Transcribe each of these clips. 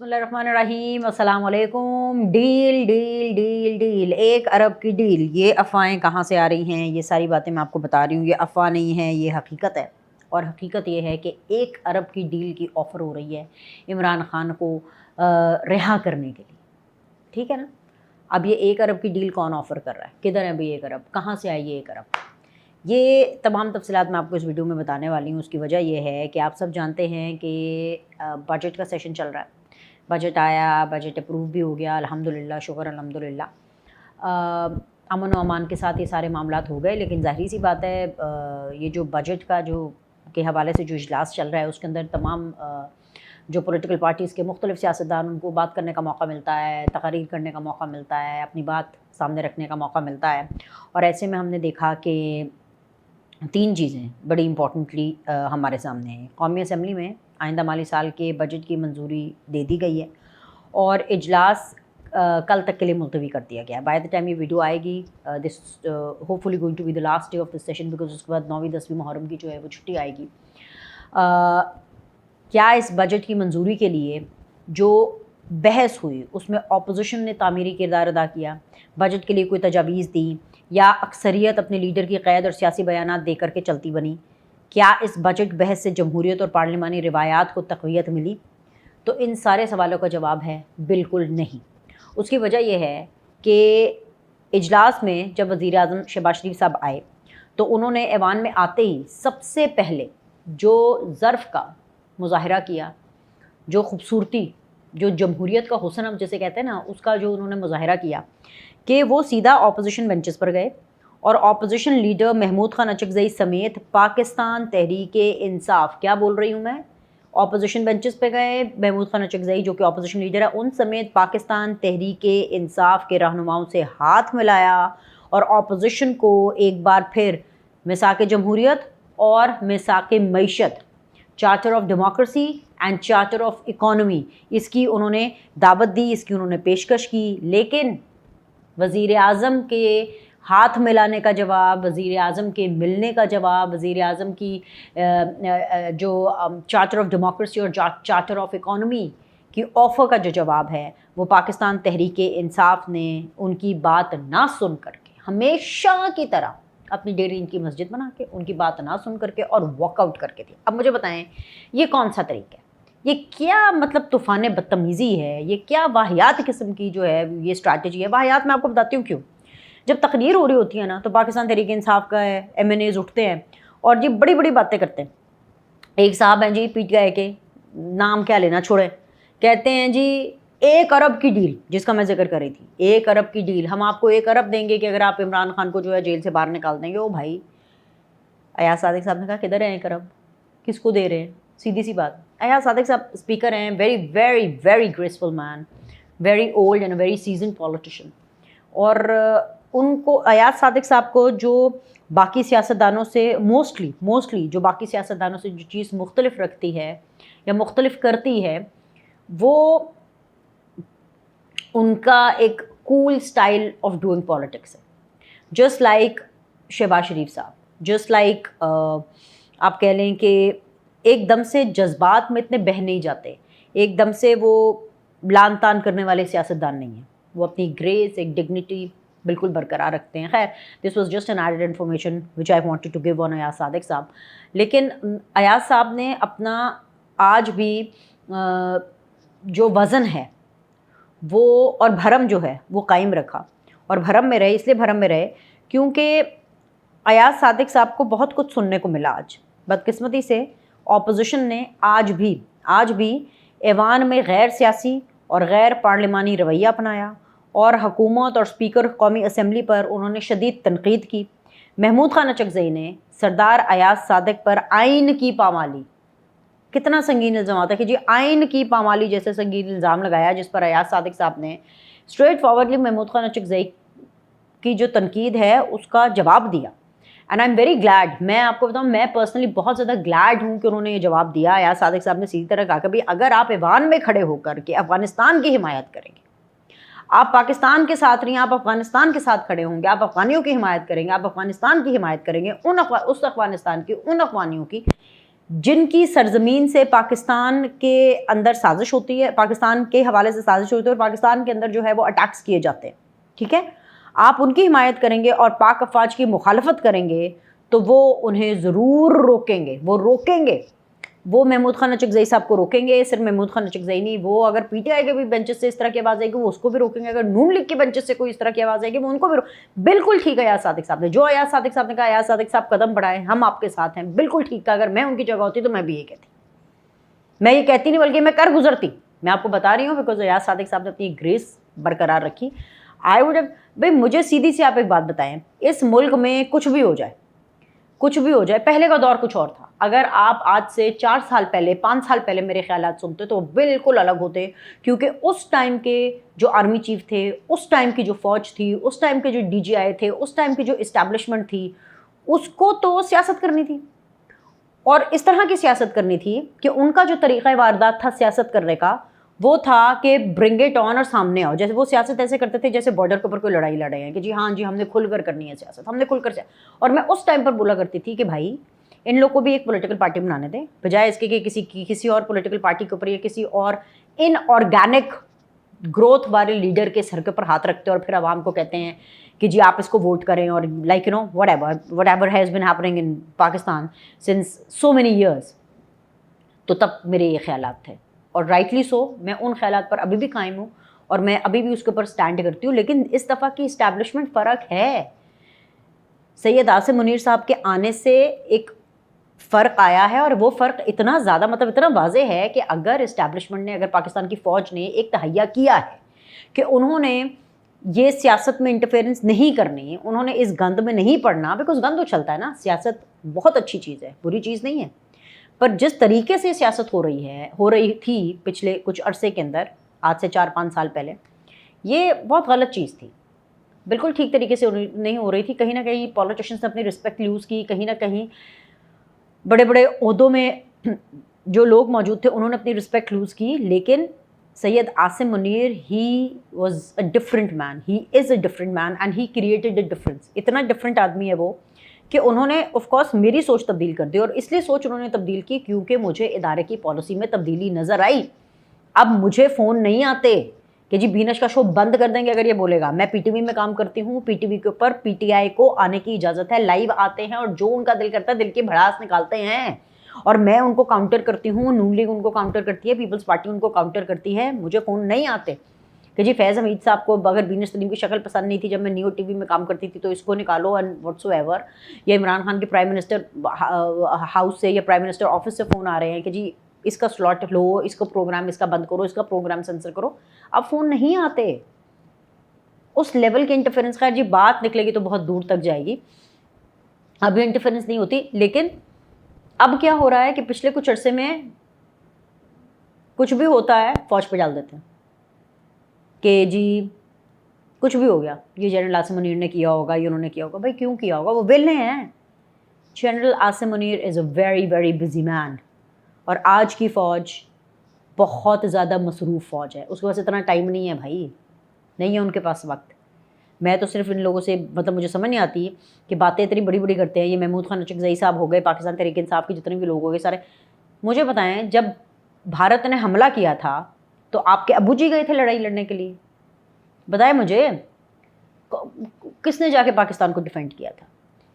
بسم اللہ الرحمن الرحیم، السلام علیکم۔ ڈیل ڈیل ڈیل ڈیل، 1 ارب کی ڈیل، یہ افواہیں کہاں سے آ رہی ہیں؟ یہ ساری باتیں میں آپ کو بتا رہی ہوں، یہ افواہ نہیں ہے، یہ حقیقت ہے۔ اور حقیقت یہ ہے کہ 1 ارب کی ڈیل کی آفر ہو رہی ہے عمران خان کو رہا کرنے کے لیے، ٹھیک ہے نا۔ اب یہ 1 ارب کی ڈیل کون آفر کر رہا ہے؟ کدھر ہے بھائی 1 ارب؟ کہاں سے آئی یہ 1 ارب؟ یہ تمام تفصیلات میں آپ کو اس ویڈیو میں بتانے والی ہوں۔ اس کی وجہ یہ ہے کہ آپ سب جانتے ہیں کہ بجٹ کا سیشن چل رہا ہے، بجٹ آیا، بجٹ اپروو بھی ہو گیا، الحمدللہ، شکر الحمدللہ۔ امن و امان کے ساتھ یہ سارے معاملات ہو گئے، لیکن ظاہری سی بات ہے یہ جو بجٹ کا کے حوالے سے جو اجلاس چل رہا ہے اس کے اندر تمام جو پولیٹیکل پارٹیز کے مختلف سیاستدان، ان کو بات کرنے کا موقع ملتا ہے، تقاریر کرنے کا موقع ملتا ہے، اپنی بات سامنے رکھنے کا موقع ملتا ہے۔ اور ایسے میں ہم نے دیکھا کہ 3 چیزیں بڑی امپورٹنٹلی ہمارے سامنے ہیں۔ قومی اسمبلی میں آئندہ مالی سال کے بجٹ کی منظوری دے دی گئی ہے اور اجلاس کل تک کے لیے ملتوی کر دیا گیا ہے۔ بائی دا ٹائم یہ ویڈیو آئے گی this hopefully going to be the last day of this session, because اس کے بعد 9ویں 10ویں محرم کی جو ہے وہ چھٹی آئے گی۔ کیا اس بجٹ کی منظوری کے لیے جو بحث ہوئی اس میں اپوزیشن نے تعمیری کردار ادا کیا؟ بجٹ کے لیے کوئی تجاویز دیں یا اکثریت اپنے لیڈر کی قید اور سیاسی بیانات دے کر کے چلتی بنی؟ کیا اس بجٹ بحث سے جمہوریت اور پارلیمانی روایات کو تقویت ملی؟ تو ان سارے سوالوں کا جواب ہے بالکل نہیں۔ اس کی وجہ یہ ہے کہ اجلاس میں جب وزیر اعظم شہباز شریف صاحب آئے تو انہوں نے ایوان میں آتے ہی سب سے پہلے جو ظرف کا مظاہرہ کیا، جو خوبصورتی، جو جمہوریت کا حسن ہم جسے کہتے ہیں نا، اس کا جو انہوں نے مظاہرہ کیا کہ وہ سیدھا اپوزیشن بینچز پر گئے اور اپوزیشن لیڈر محمود خان اچکزئی سمیت پاکستان تحریک انصاف، کیا بول رہی ہوں میں، اپوزیشن بینچز پہ گئے، محمود خان اچکزئی جو کہ اپوزیشن لیڈر ہے ان سمیت پاکستان تحریک انصاف کے رہنماؤں سے ہاتھ ملایا اور اپوزیشن کو ایک بار پھر میثاق جمہوریت اور میثاق معیشت، charter of democracy and charter of economy, اس کی انہوں نے دعوت دی، اس کی انہوں نے پیشکش کی۔ لیکن وزیر اعظم کے ہاتھ ملانے کا جواب، وزیر اعظم کے ملنے کا جواب، وزیر اعظم کی جو چارٹر آف ڈیموکریسی اور چارٹر آف اکانومی کی آفر کا جو جواب ہے وہ پاکستان تحریک انصاف نے ان کی بات نہ سن کر کے، ہمیشہ کی طرح اپنی ڈیری ان کی مسجد بنا کے ان کی بات نہ سن کر کے اور واک آؤٹ کر کے تھی۔ اب مجھے بتائیں یہ کون سا طریقہ ہے؟ یہ کیا مطلب طوفان بدتمیزی ہے؟ یہ کیا واہیات قسم کی جو ہے یہ اسٹریٹجی ہے؟ واہیات میں آپ کو بتاتی ہوں کیوں۔ جب تقریر ہو رہی ہوتی ہے نا تو پاکستان تحریک انصاف کا ہے، ایم این ایز اٹھتے ہیں اور جی بڑی بڑی باتیں کرتے ہیں۔ ایک صاحب ہیں جی پی ٹی آئی کے، نام کیا لینا چھوڑے، کہتے ہیں جی 1 ارب کی ڈیل، جس کا میں ذکر کر رہی تھی، 1 ارب کی ڈیل، ہم آپ کو 1 ارب دیں گے کہ اگر آپ عمران خان کو جو ہے جیل سے باہر نکال دیں گے۔ او بھائی، ایاز صادق صاحب نے کہا کدھر ہے 1 ارب؟ کس کو دے رہے ہیں؟ سیدھی سی بات، ایاز صادق صاحب اسپیکر ہیں، very very very graceful man, very old and very seasoned politician, اور ان کو، ایاز صادق صاحب کو جو باقی سیاستدانوں سے موسٹلی جو باقی سیاستدانوں سے جو چیز مختلف رکھتی ہے یا مختلف کرتی ہے وہ ان کا ایک کول سٹائل آف ڈوئنگ پالیٹکس ہے۔ جسٹ لائک شہباز شریف صاحب، جسٹ لائک آپ کہہ لیں کہ ایک دم سے جذبات میں اتنے بہہ نہیں جاتے، ایک دم سے وہ لان تان کرنے والے سیاستدان نہیں ہیں، وہ اپنی گریس، ایک ڈگنیٹی بالکل برقرار رکھتے ہیں۔ خیر، this was just an added information which I wanted to give on Ayaz Sadiq صاحب۔ لیکن ایاز صاحب نے اپنا آج بھی جو وزن ہے وہ اور بھرم جو ہے وہ قائم رکھا، اور بھرم میں رہے، اس لیے بھرم میں رہے کیونکہ ایاز صادق صاحب کو بہت کچھ سننے کو ملا۔ آج بدقسمتی سے اپوزیشن نے آج بھی ایوان میں غیر سیاسی اور غیر پارلیمانی رویہ اپنایا اور حکومت اور اسپیکر قومی اسمبلی پر انہوں نے شدید تنقید کی۔ محمود خان اچکزئی نے سردار ایاز صادق پر آئین کی پامالی، کتنا سنگین الزام آتا ہے کہ جی آئین کی پامالی جیسے سنگین الزام لگایا، جس پر ایاز صادق صاحب نے اسٹریٹ فارورڈلی محمود خان اچکزئی کی جو تنقید ہے اس کا جواب دیا۔ And I am very glad, میں آپ کو بتاؤں، میں پرسنلی بہت زیادہ گلیڈ ہوں کہ انہوں نے یہ جواب دیا۔ ایاز صادق صاحب نے سیدھی طرح کہا کہ بھائی اگر آپ ایوان میں کھڑے ہو کر کے افغانستان کی حمایت کریں گے، آپ پاکستان کے ساتھ نہیں، آپ افغانستان کے ساتھ کھڑے ہوں گے، آپ افغانیوں کی حمایت کریں گے، آپ افغانستان کی حمایت کریں گے، اس افغانستان کی، ان افغانیوں کی جن کی سرزمین سے پاکستان کے اندر سازش ہوتی ہے، پاکستان کے حوالے سے سازش ہوتی ہے اور پاکستان کے اندر جو ہے وہ اٹیکس کیے جاتے ہیں، ٹھیک ہے، آپ ان کی حمایت کریں گے اور پاک افواج کی مخالفت کریں گے تو وہ انہیں ضرور روکیں گے، وہ روکیں گے، وہ محمود خان اچکزئی صاحب کو روکیں گے. صرف محمود خان اچکزئی نہیں، وہ اگر پی ٹی آئی کے بھی بینچز سے اس طرح کی آواز آئے گی وہ اس کو بھی روکیں گے، اگر نون لیگ کے بینچز سے کوئی اس طرح کی آواز آئے گی وہ ان کو بھی بالکل ٹھیک ہے. ایاز صادق صاحب نے جو ایاز صادق صاحب نے کہا، ایاز صادق صاحب قدم بڑھائے، ہم آپ کے ساتھ ہیں، بالکل ٹھیک ہے. اگر میں ان کی جگہ ہوتی تو میں بھی یہ کہتی، میں یہ کہتی نہیں بلکہ میں کر گزرتی. میں آپ کو بتا رہی ہوں بیکاز ایاز صادق صاحب نے اپنی گریس برقرار رکھی. آئی ووڈ بھائی مجھے سیدھی سی آپ ایک بات بتائیں، اس ملک میں کچھ بھی ہو جائے، کچھ بھی ہو جائے، پہلے کا دور کچھ اور تھا. اگر آپ آج سے 4 سال پہلے 5 سال پہلے میرے خیالات سنتے تو بالکل الگ ہوتے، کیونکہ اس ٹائم کے جو آرمی چیف تھے، اس ٹائم کی جو فوج تھی، اس ٹائم کے جو ڈی جی آئی تھے، اس ٹائم کی جو اسٹیبلشمنٹ تھی، اس کو تو سیاست کرنی تھی اور اس طرح کی سیاست کرنی تھی کہ ان کا جو طریقہ واردات تھا سیاست کرنے کا وہ تھا کہ برنگ اٹ آن اور سامنے آؤ. جیسے وہ سیاست ایسے کرتے تھے جیسے بارڈر کے اوپر کوئی لڑائی لڑے ہیں کہ جی ہاں جی ہم نے کھل کر کرنی ہے سیاست، ہم نے کھل کر اور میں اس ٹائم پر بولا کرتی تھی کہ بھائی ان لوگ کو بھی ایک پولیٹیکل پارٹی بنانے دیں، بجائے اس کے کہ کسی اور پولیٹیکل پارٹی کے اوپر یا کسی اور ان آرگینک گروتھ والے لیڈر کے سر کے اوپر ہاتھ رکھتے ہیں اور پھر عوام کو کہتے ہیں کہ جی آپ اس کو ووٹ کریں اور like you know whatever has been happening in Pakistan since so many years. تو تب میرے یہ خیالات تھے اور رائٹلی سو، میں ان خیالات پر ابھی بھی قائم ہوں اور میں ابھی بھی اس کے اوپر سٹینڈ کرتی ہوں. لیکن اس دفعہ کی اسٹیبلشمنٹ فرق ہے. سید عاصم منیر صاحب کے آنے سے ایک فرق آیا ہے اور وہ فرق اتنا زیادہ مطلب اتنا واضح ہے کہ اگر اسٹیبلشمنٹ نے، اگر پاکستان کی فوج نے ایک تہیہ کیا ہے کہ انہوں نے یہ سیاست میں انٹرفیئرنس نہیں کرنی، انہوں نے اس گند میں نہیں پڑنا، بیکاز گند تو چلتا ہے نا، سیاست بہت اچھی چیز ہے، بری چیز نہیں ہے، پر جس طریقے سے سیاست ہو رہی تھی پچھلے کچھ عرصے کے اندر، آج سے 4-5 سال پہلے، یہ بہت غلط چیز تھی، بالکل ٹھیک طریقے سے نہیں ہو رہی تھی. کہیں نہ کہیں پولیٹیشنس نے اپنی رسپیکٹ لوز کی، کہیں نہ کہیں بڑے بڑے عہدوں میں جو لوگ موجود تھے انہوں نے اپنی رسپیکٹ لوز کی. لیکن Syed Asim Munir he was a different man, he is a different man and he created a difference. اتنا ڈفرنٹ آدمی ہے وہ کہ انہوں نے آف کورس میری سوچ تبدیل کر دی، اور اس لیے سوچ انہوں نے تبدیل کی کیونکہ مجھے ادارے کی پالیسی میں تبدیلی نظر آئی. اب مجھے فون نہیں آتے کہ جی بینش کا شو بند کر دیں گے اگر یہ بولے گا. میں پی ٹی وی میں کام کرتی ہوں، پی ٹی وی کے اوپر پی ٹی آئی کو آنے کی اجازت ہے، لائیو آتے ہیں اور جو ان کا دل کرتا ہے دل کی بھڑاس نکالتے ہیں اور میں ان کو کاؤنٹر کرتی ہوں، نون لیگ ان کو کاؤنٹر کرتی ہے، پیپلز پارٹی ان کو کاؤنٹر کرتی ہے. مجھے فون نہیں آتے کہ جی فیض حمید صاحب کو اگر بینش سلیم کی شکل پسند نہیں تھی جب میں نیو ٹی وی میں کام کرتی تھی تو اس کو نکالو اینڈ واٹس ایور، یا عمران خان کے پرائم منسٹر ہاؤس سے یا پرائم منسٹر آفس سے فون آ رہے ہیں کہ جی اس کا سلاٹ لو، اس کا پروگرام اس کا بند کرو، اس کا پروگرام سینسر کرو. اب فون نہیں آتے. اس لیول کے انٹرفیئرنس، خیر جی بات نکلے گی تو بہت دور تک جائے گی، ابھی انٹرفیئرنس نہیں ہوتی. لیکن اب کیا ہو رہا ہے کہ پچھلے کچھ عرصے میں کچھ بھی ہوتا ہے فوج پہ ڈال دیتے ہیں کہ جی کچھ بھی ہو گیا، یہ جنرل عاصم منیر نے کیا ہوگا، یہ انہوں نے کیا ہوگا. بھائی کیوں کیا ہوگا؟ وہ ویلے ہیں. General Asim Munir is a very very busy man, اور آج کی فوج بہت زیادہ مصروف فوج ہے. اس کے پاس اتنا ٹائم نہیں ہے بھائی، نہیں ہے ان کے پاس وقت. میں تو صرف ان لوگوں سے مطلب مجھے سمجھ نہیں آتی کہ باتیں اتنی بڑی بڑی کرتے ہیں. یہ محمود خان اچکزئی صاحب ہو گئے، پاکستان تحریک انصاف کے جتنے بھی لوگ ہو گئے سارے، مجھے بتائیں جب بھارت نے حملہ کیا تھا تو آپ کے ابو جی گئے تھے لڑائی لڑنے کے لیے؟ بتائیں مجھے کس نے جا کے پاکستان کو ڈیفینڈ کیا تھا؟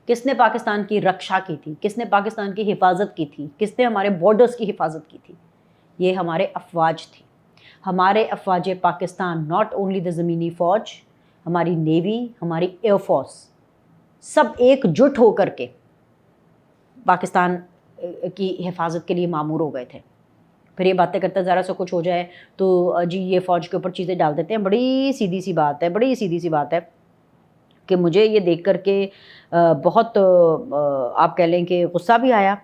کس نے پاکستان کی رکشا کی تھی؟ کس نے پاکستان کی حفاظت کی تھی؟ کس نے ہمارے بارڈرز کی حفاظت کی تھی؟ یہ ہمارے افواج تھی، ہمارے افواج پاکستان. ناٹ اونلی دا زمینی فوج، ہماری نیوی، ہماری ایئر فورس، سب ایک جٹ ہو کر کے پاکستان کی حفاظت کے لیے مامور ہو گئے تھے. پھر یہ باتیں کرتا ذرا سا کچھ ہو جائے تو جی یہ فوج کے اوپر چیزیں ڈال دیتے ہیں. بڑی سیدھی سی بات ہے، بڑی سیدھی سی بات ہے کہ مجھے یہ دیکھ کر کے بہت آپ کہہ لیں کہ غصہ بھی آیا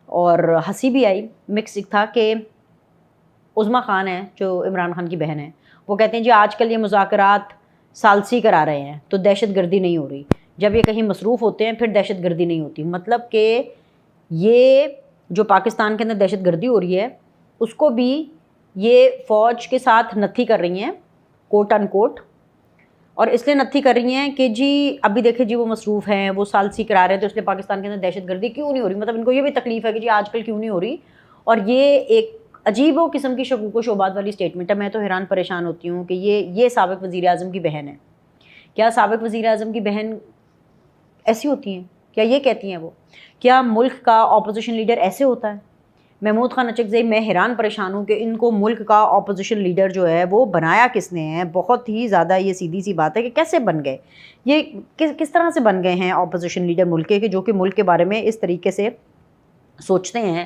اور ہنسی بھی آئی. مکس تھا کہ عظمیٰ خان ہیں جو عمران خان کی بہن ہیں، وہ کہتے ہیں جی آج کل یہ مذاکرات ثالثی کرا رہے ہیں تو دہشت گردی نہیں ہو رہی. جب یہ کہیں مصروف ہوتے ہیں پھر دہشت گردی نہیں ہوتی. مطلب کہ یہ جو پاکستان کے اندر دہشت گردی ہو رہی ہے اس کو بھی یہ فوج کے ساتھ نتھی کر رہی ہیں، کوٹ ان کوٹ. اور اس لیے نتھی کر رہی ہیں کہ جی ابھی دیکھیں جی وہ مصروف ہیں، وہ ثالثی کرا رہے تھے، اس لیے پاکستان کے اندر دہشت گردی کیوں نہیں ہو رہی، مطلب ان کو یہ بھی تکلیف ہے کہ جی آج کل کیوں نہیں ہو رہی. اور یہ ایک عجیب و قسم کی شکوک و شبہات والی اسٹیٹمنٹ ہے. میں تو حیران پریشان ہوتی ہوں کہ یہ سابق وزیر اعظم کی بہن ہے. کیا سابق وزیر اعظم کی بہن ایسی ہوتی ہیں؟ کیا یہ کہتی ہیں وہ؟ کیا ملک کا اپوزیشن لیڈر ایسے ہوتا ہے؟ محمود خان اچکزئی، میں حیران پریشان ہوں کہ ان کو ملک کا اپوزیشن لیڈر جو ہے وہ بنایا کس نے ہے. بہت ہی زیادہ یہ سیدھی سی بات ہے کہ کیسے بن گئے یہ، کس طرح سے بن گئے ہیں اپوزیشن لیڈر ملک کے، کہ جو کہ ملک کے بارے میں اس طریقے سے سوچتے ہیں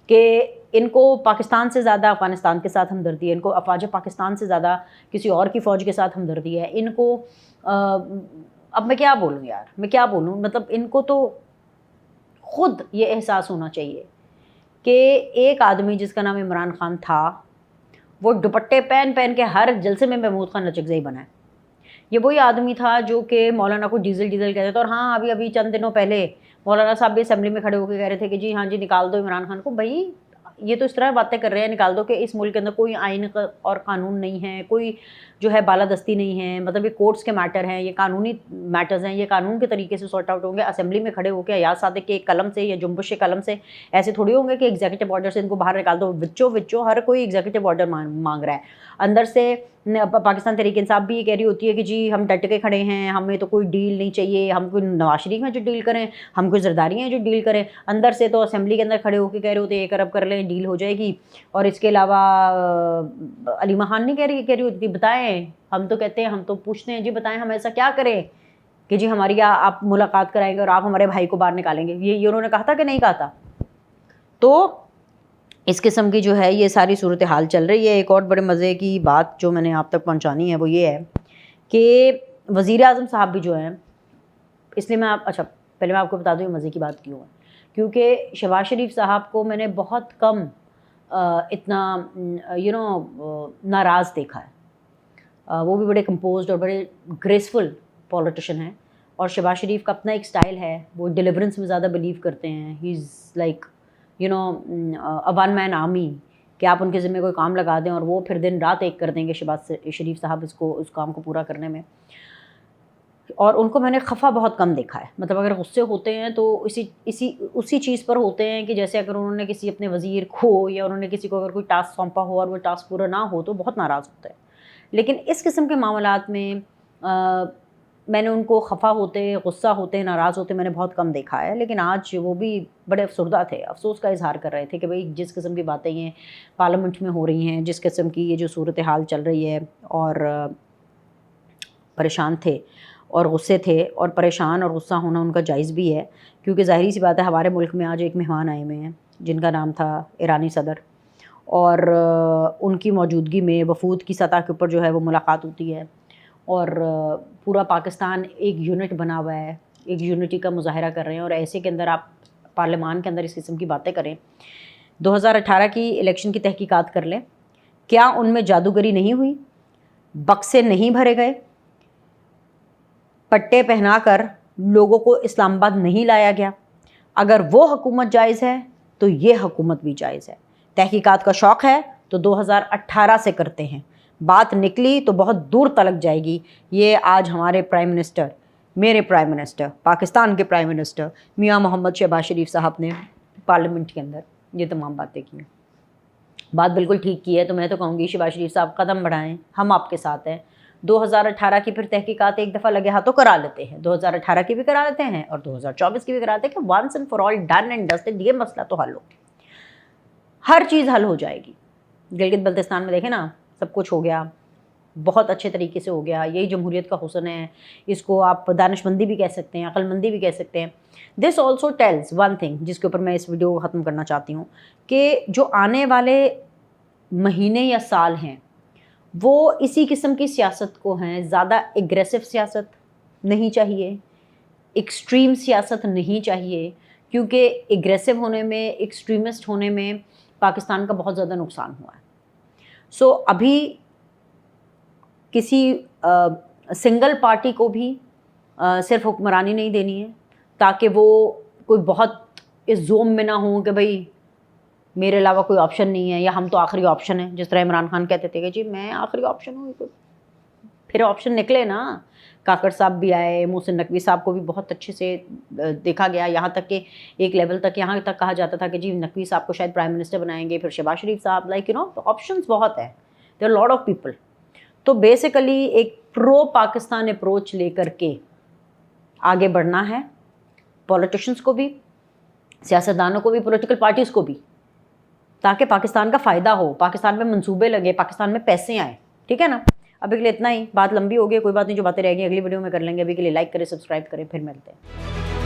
کہ ان کو پاکستان سے زیادہ افغانستان کے ساتھ ہمدردی ہے، ان کو افواج پاکستان سے زیادہ کسی اور کی فوج کے ساتھ ہمدردی ہے. ان کو اب میں کیا بولوں یار، میں کیا بولوں، مطلب ان کو تو خود یہ احساس ہونا چاہیے کہ ایک آدمی جس کا نام عمران خان تھا وہ دوپٹے پہن کے ہر جلسے میں محمود خان اچکزئی بنا ہے. یہ وہی آدمی تھا جو کہ مولانا کو ڈیزل کہتے تھے. اور ہاں ابھی چند دنوں پہلے مولانا صاحب بھی اسمبلی میں کھڑے ہو کے کہہ رہے تھے کہ جی ہاں جی نکال دو عمران خان کو. بھائی یہ تو اس طرح باتیں کر رہے ہیں نکال دو کہ اس ملک کے اندر کوئی آئین اور قانون نہیں ہے، کوئی جو ہے بالادستی نہیں ہے، مطلب یہ کورٹس کے میٹر ہیں، یہ قانونی میٹرز ہیں، یہ قانون کے طریقے سے سارٹ آؤٹ ہوں گے. اسمبلی میں کھڑے ہو کے ایاز صادق کے ایک قلم سے یا جنبش قلم سے ایسے تھوڑی ہوں گے کہ ایگزیکٹو آرڈر سے ان کو باہر نکال دو. وچو ہر کوئی ایگزیکٹو آرڈر مانگ رہا ہے. اندر سے پاکستان تحریک انصاف بھی یہ کہہ رہی ہوتی ہے کہ جی ہم ڈٹ کے کھڑے ہیں، ہمیں تو کوئی ڈیل نہیں چاہیے، ہم کوئی نواز شریف ہیں جو ڈیل کریں، ہم کوئی زرداری ہیں جو ڈیل کریں. اندر سے تو اسمبلی کے اندر کھڑے ہو کے کہہ رہے ہوتے ہیں ایک ارب کر لیں ڈیل ہو جائے گی. اور اس کے علاوہ علیمہ خان نہیں کہہ رہی ہوتی تھی بتائیں، ہم تو کہتے ہیں، ہم تو پوچھتے ہیں جی بتائیں ہم ایسا کیا کریں کہ جی ہماری آپ ملاقات کرائیں گے اور آپ ہمارے بھائی کو باہر نکالیں گے. یہ انہوں نے کہا تھا کہ نہیں کہا تھا؟ تو اس قسم کی جو ہے یہ ساری صورتحال چل رہی ہے. ایک اور بڑے مزے کی بات جو میں نے آپ تک پہنچانی ہے وہ یہ ہے کہ وزیر اعظم صاحب بھی جو ہیں، اس لیے میں پہلے میں آپ کو بتا دوں یہ مزے کی بات کیوں ہے، کیونکہ شہباز شریف صاحب کو میں نے بہت کم اتنا ناراض دیکھا ہے. وہ بھی بڑے کمپوزڈ اور بڑے گریسفل پولیٹیشین ہیں. اور شہباز شریف کا اپنا ایک سٹائل ہے، وہ ڈیلیورنس میں زیادہ بلیو کرتے ہیں. He is like one man army, کہ آپ ان کے ذمہ کوئی کام لگا دیں اور وہ پھر دن رات ایک کر دیں گے شہباز شریف صاحب اس کام کو پورا کرنے میں. اور ان کو میں نے خفا بہت کم دیکھا ہے. مطلب اگر غصے ہوتے ہیں تو اسی چیز پر ہوتے ہیں کہ جیسے اگر انہوں نے کسی اپنے وزیر کو یا انہوں نے کسی کو اگر کوئی ٹاسک سونپا ہو اور وہ ٹاسک پورا نہ ہو تو بہت ناراض ہوتا ہے. لیکن اس قسم کے معاملات میں میں نے ان کو خفا ہوتے، غصہ ہوتے، ناراض ہوتے میں نے بہت کم دیکھا ہے. لیکن آج وہ بھی بڑے افسردہ تھے، افسوس کا اظہار کر رہے تھے کہ بھئی جس قسم کی باتیں یہ پارلیمنٹ میں ہو رہی ہیں، جس قسم کی یہ جو صورتحال چل رہی ہے، اور پریشان تھے اور غصے تھے. اور پریشان اور غصہ ہونا ان کا جائز بھی ہے، کیونکہ ظاہری سی بات ہے ہمارے ملک میں آج ایک مہمان آئے ہوئے ہیں جن کا نام تھا ایرانی صدر، اور ان کی موجودگی میں وفود کی سطح کے اوپر جو ہے وہ ملاقات ہوتی ہے. اور پورا پاکستان ایک یونٹ بنا ہوا ہے، ایک یونٹی کا مظاہرہ کر رہے ہیں. اور ایسے کے اندر آپ پارلیمان کے اندر اس قسم کی باتیں کریں. 2018 کی الیکشن کی تحقیقات کر لیں، کیا ان میں جادوگری نہیں ہوئی؟ بکسے نہیں بھرے گئے؟ پٹے پہنا کر لوگوں کو اسلام آباد نہیں لایا گیا؟ اگر وہ حکومت جائز ہے تو یہ حکومت بھی جائز ہے. تحقیقات کا شوق ہے تو 2018 سے کرتے ہیں، بات نکلی تو بہت دور تلک جائے گی. یہ آج ہمارے پرائم منسٹر، میرے پرائم منسٹر، پاکستان کے پرائم منسٹر میاں محمد شہباز شریف صاحب نے پارلیمنٹ کے اندر یہ تمام باتیں کی. بات بالکل ٹھیک کی ہے. تو میں تو کہوں گی شہباز شریف صاحب قدم بڑھائیں، ہم آپ کے ساتھ ہیں. 2018 کی پھر تحقیقات ایک دفعہ لگے ہاتھوں کرا لیتے ہیں، 2018 کی بھی کرا لیتے ہیں اور 2024 کی بھی کرا لیتے ہیں کہ once and for all done and dusted یہ مسئلہ تو حل ہو، ہر چیز حل ہو جائے گی. گلگت بلتستان میں دیکھیں نا، سب کچھ ہو گیا، بہت اچھے طریقے سے ہو گیا. یہی جمہوریت کا حسن ہے. اس کو آپ دانش مندی بھی کہہ سکتے ہیں، عقل مندی بھی کہہ سکتے ہیں. This also tells one thing جس کے اوپر میں اس ویڈیو کو ختم کرنا چاہتی ہوں، کہ جو آنے والے مہینے یا سال ہیں وہ اسی قسم کی سیاست کو ہیں. زیادہ اگریسو سیاست نہیں چاہیے، ایکسٹریم سیاست نہیں چاہیے، کیونکہ اگریسو ہونے میں، ایکسٹریمسٹ ہونے میں پاکستان کا بہت زیادہ نقصان ہوا ہے. سو ابھی کسی سنگل پارٹی کو بھی صرف حکمرانی نہیں دینی ہے، تاکہ وہ کوئی بہت اس زوم میں نہ ہوں کہ بھئی میرے علاوہ کوئی آپشن نہیں ہے یا ہم تو آخری آپشن ہیں. جس طرح عمران خان کہتے تھے کہ جی میں آخری آپشن ہوں. پھر آپشن نکلے نا. کاکڑ صاحب بھی آئے, محسن نقوی صاحب کو بھی بہت اچھے سے دیکھا گیا, یہاں تک کہ ایک لیول تک یہاں تک کہا جاتا تھا کہ جی نقوی صاحب کو شاید پرائم منسٹر بنائیں گے, پھر شہباز شریف صاحب, لائک یو نو آپشنس بہت ہیں, دیر لاٹ آف پیپل. تو بیسیکلی ایک پرو پاکستان اپروچ لے کر کے آگے بڑھنا ہے, پولیٹیشنس کو بھی, سیاستدانوں کو بھی, پولیٹیکل پارٹیز کو بھی, تاکہ پاکستان کا فائدہ ہو, پاکستان میں منصوبے لگے, پاکستان میں پیسے آئیں. ٹھیک ہے نا. ابھی کے لیے اتنا ہی, بات لمبی ہو گئی, کوئی بات نہیں, جو باتیں رہ گئی اگلی ویڈیو میں کر لیں گے. ابھی کے لیے لائک کریں, سبسکرائب کریں, پھر ملتے ہیں.